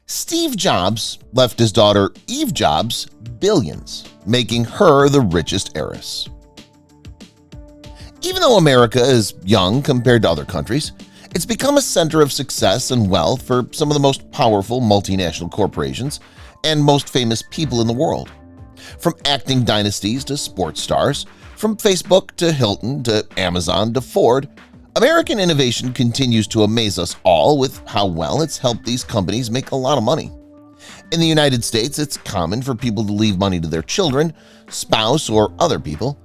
Steve Jobs left his daughter Eve Jobs billions, making her the richest heiress. Even though America is young compared to other countries, it's become a center of success and wealth for some of the most powerful multinational corporations and most famous people in the world. From acting dynasties to sports stars, from Facebook to Hilton to Amazon to Ford, American innovation continues to amaze us all with how well it's helped these companies make a lot of money. In the United States, it's common for people to leave money to their children, spouse, or other people.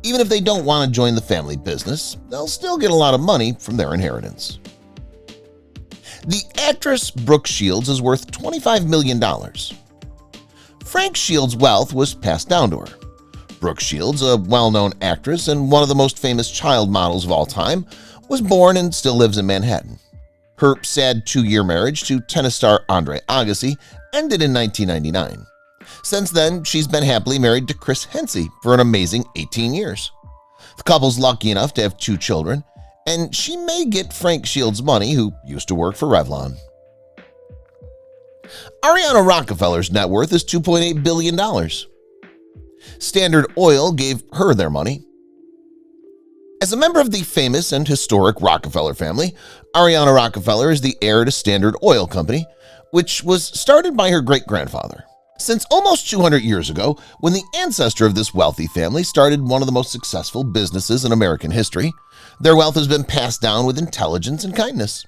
Even if they don't want to join the family business, they'll still get a lot of money from their inheritance. The actress Brooke Shields is worth $25 million. Frank Shields' wealth was passed down to her. Brooke Shields, a well-known actress and one of the most famous child models of all time, was born and still lives in Manhattan. Her sad 2-year marriage to tennis star Andre Agassi ended in 1999. Since then, she's been happily married to Chris Hensey for an amazing 18 years. The couple's lucky enough to have 2 children, and she may get Frank Shields' money, who used to work for Revlon. Ariana Rockefeller's net worth is $2.8 billion. Standard Oil gave her their money. As a member of the famous and historic Rockefeller family, Ariana Rockefeller is the heir to Standard Oil Company, which was started by her great-grandfather. Since almost 200 years ago, when the ancestor of this wealthy family started one of the most successful businesses in American history, their wealth has been passed down with intelligence and kindness.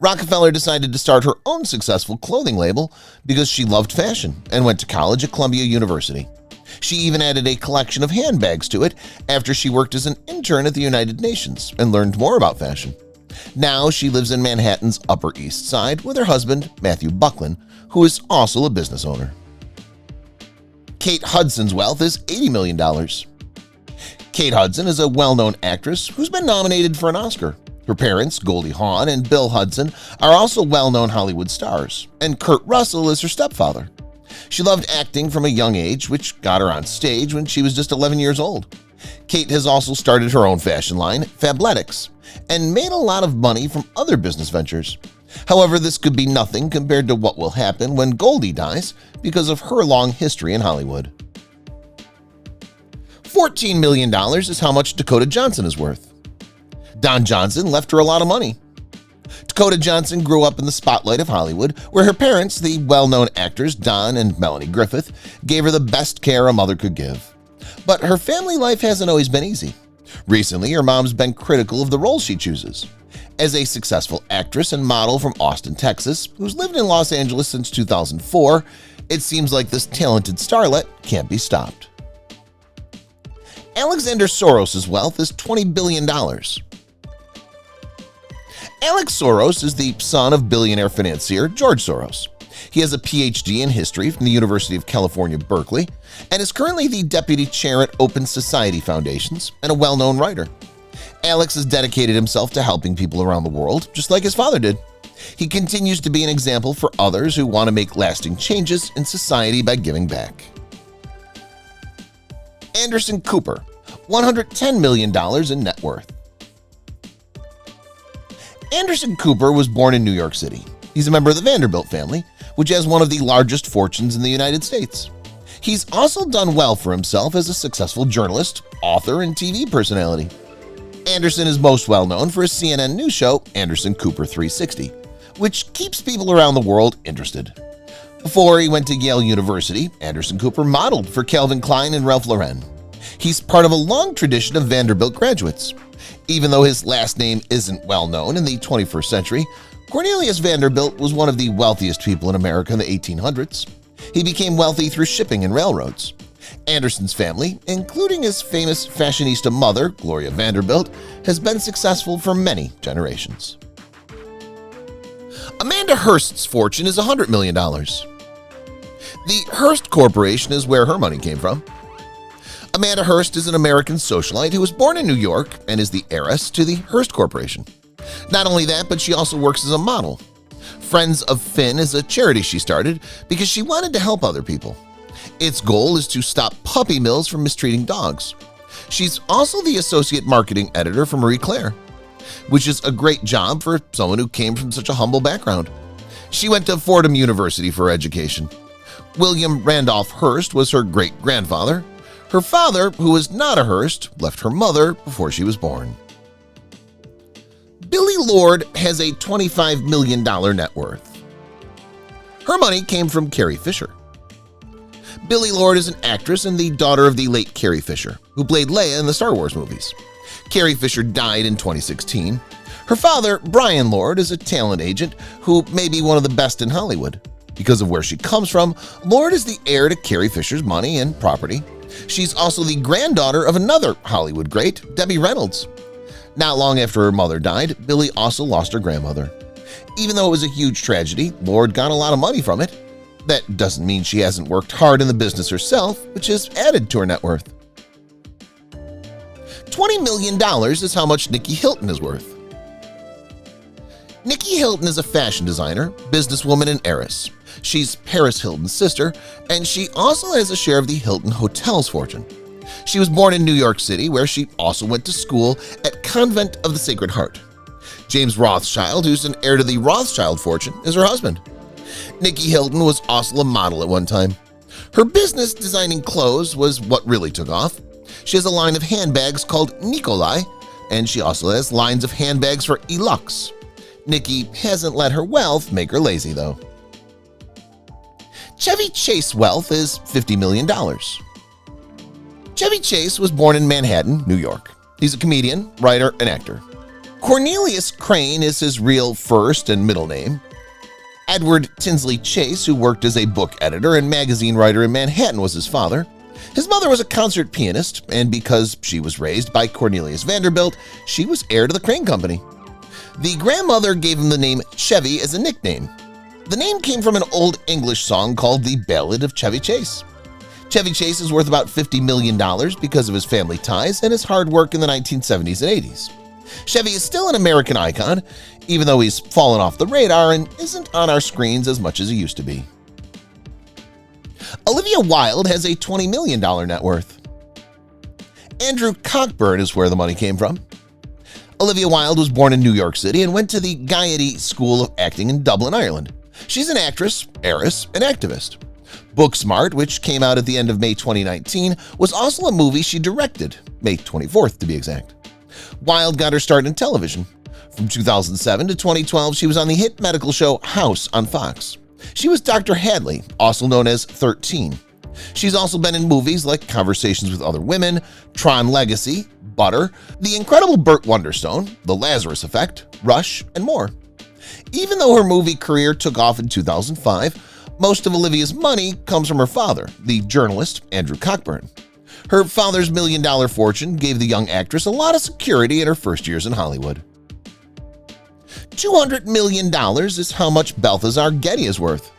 Rockefeller decided to start her own successful clothing label because she loved fashion and went to college at Columbia University. She even added a collection of handbags to it after she worked as an intern at the United Nations and learned more about fashion. Now she lives in Manhattan's Upper East Side with her husband, Matthew Buckland, who is also a business owner. Kate Hudson's wealth is $80 million. Kate Hudson is a well-known actress who's been nominated for an Oscar. Her parents, Goldie Hawn and Bill Hudson, are also well-known Hollywood stars, and Kurt Russell is her stepfather. She loved acting from a young age, which got her on stage when she was just 11 years old. Kate has also started her own fashion line, Fabletics, and made a lot of money from other business ventures. However, this could be nothing compared to what will happen when Goldie dies because of her long history in Hollywood. $14 million is how much Dakota Johnson is worth. Don Johnson left her a lot of money. Dakota Johnson grew up in the spotlight of Hollywood, where her parents, the well-known actors Don and Melanie Griffith, gave her the best care a mother could give. But her family life hasn't always been easy. Recently, her mom's been critical of the roles she chooses. As a successful actress and model from Austin, Texas, who's lived in Los Angeles since 2004, it seems like this talented starlet can't be stopped. Alexander Soros' wealth is $20 billion. Alex Soros is the son of billionaire financier George Soros. He has a PhD in history from the University of California, Berkeley, and is currently the deputy chair at Open Society Foundations and a well-known writer. Alex has dedicated himself to helping people around the world, just like his father did. He continues to be an example for others who want to make lasting changes in society by giving back. Anderson Cooper, $110 million in net worth. Anderson Cooper was born in New York City. He's a member of the Vanderbilt family, which has one of the largest fortunes in the United States. He's also done well for himself as a successful journalist, author, and TV personality. Anderson is most well known for his CNN news show, Anderson Cooper 360, which keeps people around the world interested. Before he went to Yale University, Anderson Cooper modeled for Calvin Klein and Ralph Lauren. He's part of a long tradition of Vanderbilt graduates. Even though his last name isn't well known in the 21st century, Cornelius Vanderbilt was one of the wealthiest people in America in the 1800s. He became wealthy through shipping and railroads. Anderson's family, including his famous fashionista mother, Gloria Vanderbilt, has been successful for many generations. Amanda Hearst's fortune is $100 million. The Hearst Corporation is where her money came from. Amanda Hearst is an American socialite who was born in New York and is the heiress to the Hearst Corporation. Not only that, but she also works as a model. Friends of Finn is a charity she started because she wanted to help other people. Its goal is to stop puppy mills from mistreating dogs. She's also the associate marketing editor for Marie Claire, which is a great job for someone who came from such a humble background. She went to Fordham University for education. William Randolph Hearst was her great-grandfather. Her father, who was not a Hearst, left her mother before she was born. Billie Lourd has a $25 million net worth. Her money came from Carrie Fisher. Billie Lourd is an actress and the daughter of the late Carrie Fisher, who played Leia in the Star Wars movies. Carrie Fisher died in 2016. Her father, Brian Lourd, is a talent agent who may be one of the best in Hollywood. Because of where she comes from, Lourd is the heir to Carrie Fisher's money and property. She's also the granddaughter of another Hollywood great, Debbie Reynolds. Not long after her mother died, Billie also lost her grandmother. Even though it was a huge tragedy, Lourd got a lot of money from it. That doesn't mean she hasn't worked hard in the business herself, which has added to her net worth. $20 million is how much Nicky Hilton is worth. Nicky Hilton is a fashion designer, businesswoman, and heiress. She's Paris Hilton's sister, and she also has a share of the Hilton Hotel's fortune. She was born in New York City, where she also went to school at Convent of the Sacred Heart. James Rothschild, who's an heir to the Rothschild fortune, is her husband. Nicky Hilton was also a model at one time. Her business designing clothes was what really took off. She has a line of handbags called Nikolai, and she also has lines of handbags for Elux. Nicky hasn't let her wealth make her lazy, though. Chevy Chase wealth is $50 million. Chevy Chase was born in Manhattan, New York. He's a comedian, writer, and actor. Cornelius Crane is his real first and middle name. Edward Tinsley Chase, who worked as a book editor and magazine writer in Manhattan, was his father. His mother was a concert pianist, and because she was raised by Cornelius Vanderbilt, she was heir to the Crane Company. The grandmother gave him the name Chevy as a nickname. The name came from an old English song called The Ballad of Chevy Chase. Chevy Chase is worth about $50 million because of his family ties and his hard work in the 1970s and 80s. Chevy is still an American icon, even though he's fallen off the radar and isn't on our screens as much as he used to be. Olivia Wilde has a $20 million net worth. Andrew Cockburn is where the money came from. Olivia Wilde was born in New York City and went to the Gaiety School of Acting in Dublin, Ireland. She's an actress, heiress, and activist. Booksmart, which came out at the end of May 2019, was also a movie she directed, May 24th to be exact. Wilde got her start in television. From 2007 to 2012, she was on the hit medical show House on Fox. She was Dr. Hadley, also known as 13. She's also been in movies like Conversations with Other Women, Tron Legacy, Butter, The Incredible Burt Wonderstone, The Lazarus Effect, Rush, and more. Even though her movie career took off in 2005, most of Olivia's money comes from her father, the journalist Andrew Cockburn. Her father's $1 million fortune gave the young actress a lot of security in her first years in Hollywood. $200 million is how much Balthazar Getty is worth.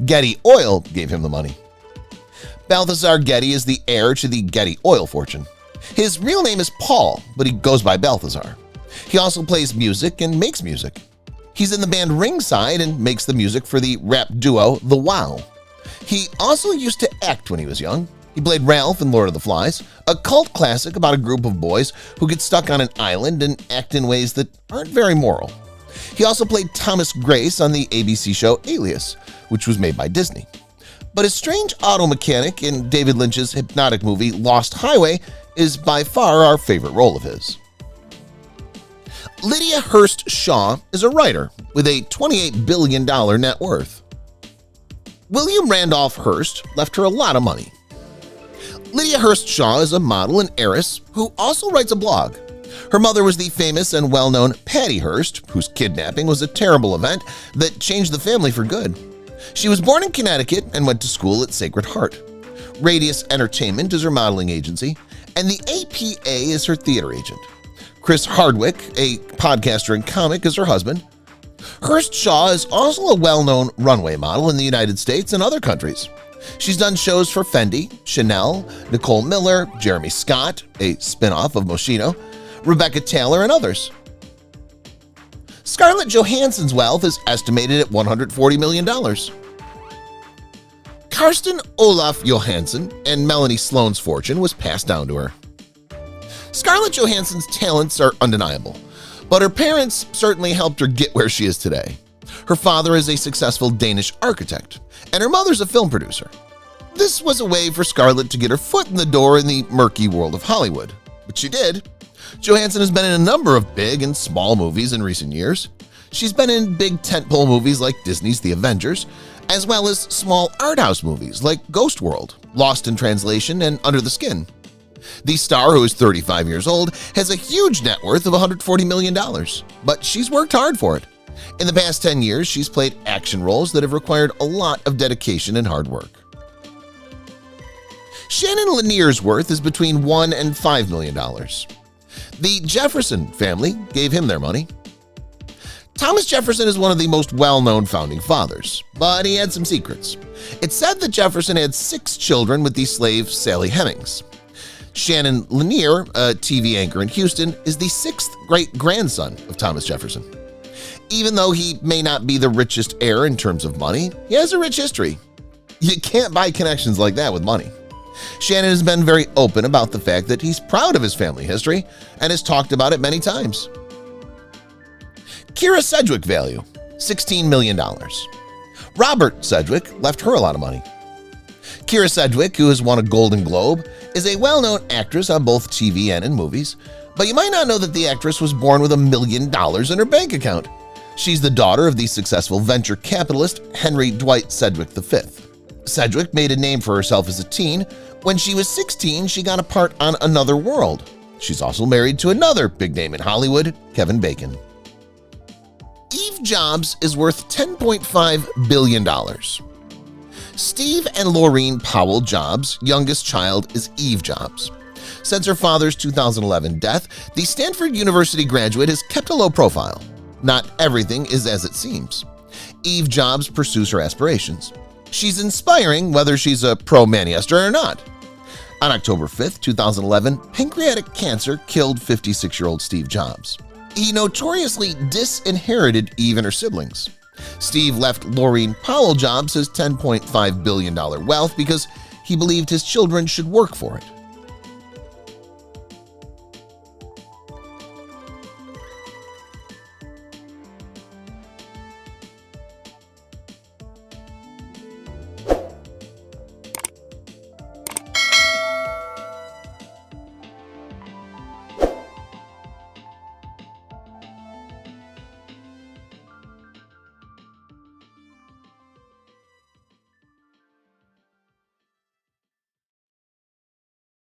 Getty Oil gave him the money. Balthazar Getty is the heir to the Getty Oil fortune. His real name is Paul, but he goes by Balthazar. He also plays music and makes music. He's in the band Ringside and makes the music for the rap duo The Wow. He also used to act when he was young. He played Ralph in Lord of the Flies, a cult classic about a group of boys who get stuck on an island and act in ways that aren't very moral. He also played Thomas Grace on the ABC show Alias, which was made by Disney. But his strange auto mechanic in David Lynch's hypnotic movie Lost Highway is by far our favorite role of his. Lydia Hearst-Shaw is a writer with a $28 billion net worth. William Randolph Hearst left her a lot of money. Lydia Hearst-Shaw is a model and heiress who also writes a blog. Her mother was the famous and well-known Patty Hearst, whose kidnapping was a terrible event that changed the family for good. She was born in Connecticut and went to school at Sacred Heart. Radius Entertainment is her modeling agency, and the APA is her theater agent. Chris Hardwick, a podcaster and comic, is her husband. Hearst-Shaw is also a well-known runway model in the United States and other countries. She's done shows for Fendi, Chanel, Nicole Miller, Jeremy Scott, a spin-off of Moschino, Rebecca Taylor, and others. Scarlett Johansson's wealth is estimated at $140 million. Karsten Olaf Johansson and Melanie Sloan's fortune was passed down to her. Scarlett Johansson's talents are undeniable, but her parents certainly helped her get where she is today. Her father is a successful Danish architect, and her mother's a film producer. This was a way for Scarlett to get her foot in the door in the murky world of Hollywood, but she did. Johansson has been in a number of big and small movies in recent years. She's been in big tentpole movies like Disney's The Avengers, as well as small art house movies like Ghost World, Lost in Translation, and Under the Skin. The star, who is 35 years old, has a huge net worth of $140 million, but she's worked hard for it. In the past 10 years, she's played action roles that have required a lot of dedication and hard work. Shannon Lanier's worth is between $1 and $5 million. The Jefferson family gave him their money. Thomas Jefferson is one of the most well-known founding fathers, but he had some secrets. It's said that Jefferson had 6 children with the slave Sally Hemings. Shannon Lanier, a TV anchor in Houston, is the 6th great-grandson of Thomas Jefferson. Even though he may not be the richest heir in terms of money, he has a rich history. You can't buy connections like that with money. Shannon has been very open about the fact that he's proud of his family history and has talked about it many times. Kyra Sedgwick value, $16 million. Robert Sedgwick left her a lot of money. Kyra Sedgwick, who has won a Golden Globe, is a well-known actress on both TV and in movies, but you might not know that the actress was born with $1 million in her bank account. She's the daughter of the successful venture capitalist Henry Dwight Sedgwick V. Sedgwick made a name for herself as a teen. When she was 16, she got a part on Another World. She's also married to another big name in Hollywood, Kevin Bacon. Eve Jobs is worth $10.5 billion. Steve and Laureen Powell Jobs' youngest child is Eve Jobs. Since her father's 2011 death, the Stanford University graduate has kept a low profile. Not everything is as it seems. Eve Jobs pursues her aspirations. She's inspiring whether she's a pro-manifester or not. On October 5, 2011, pancreatic cancer killed 56-year-old Steve Jobs. He notoriously disinherited Eve and her siblings. Steve left Laureen Powell Jobs his $10.5 billion wealth because he believed his children should work for it.